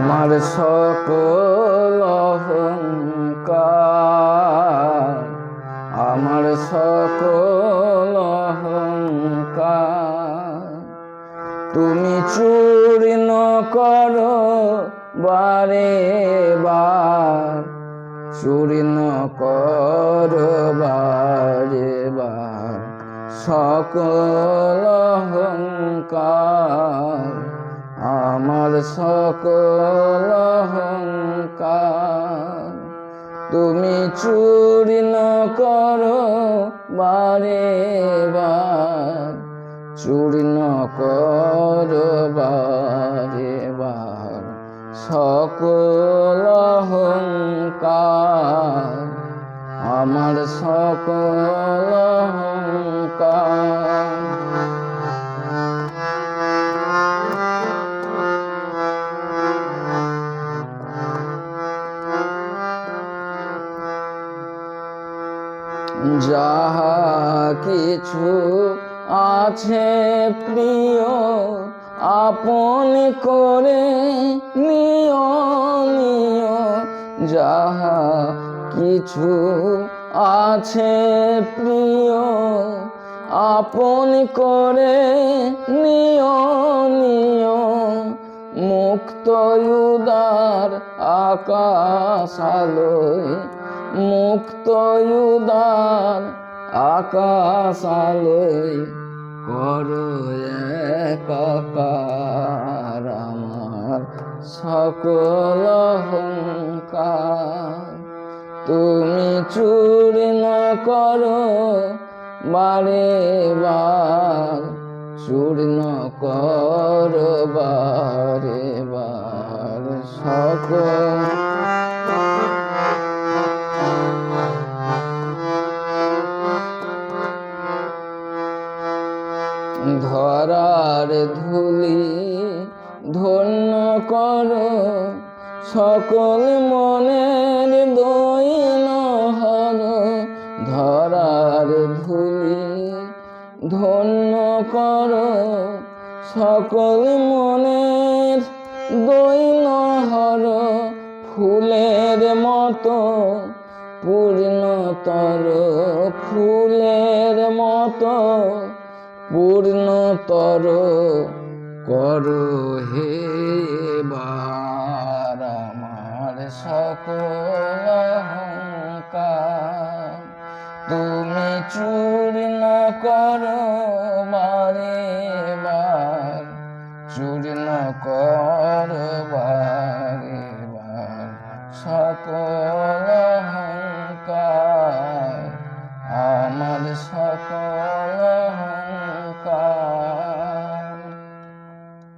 আমার সকল অহংকার, আমার সকল অহংকার তুমি চূর্ণ করো বারে বার, চূর্ণ করো বারে বার সকল অহংকার, আমার সকল অহংকার তুমি চূর্ণ করো বারে বার, চূর্ণ করো বারে বার সকল অহংকার, আমার সকল অহংকার। যাহা কিছু আছে প্রিয় আপন করে নিও নিও, যাহা কিছু আছে প্রিয় আপন করে নিও নিও, মুক্ত উদার আকাশ আলোয়, মুক্ত উদার আকাশ আলোয় করো একাকার আমার সকল অহংকার, তুমি চূর্ণ করো বারে বার, চূর্ণ করো বারে বার সকল। ধরার ধুলি ধন্য করো সকল মনের দৈন হর, ধরার ধুলি ধন্য করো সকল মনের দৈন হর, ফুলের মতো পূর্ণতর, ফুলের মতো পূর্ণতর করো হে বার আমার সকল অহংকার, তুমি চূর্ণ করো বারে বার, চূর্ণ করো বারে বার সকল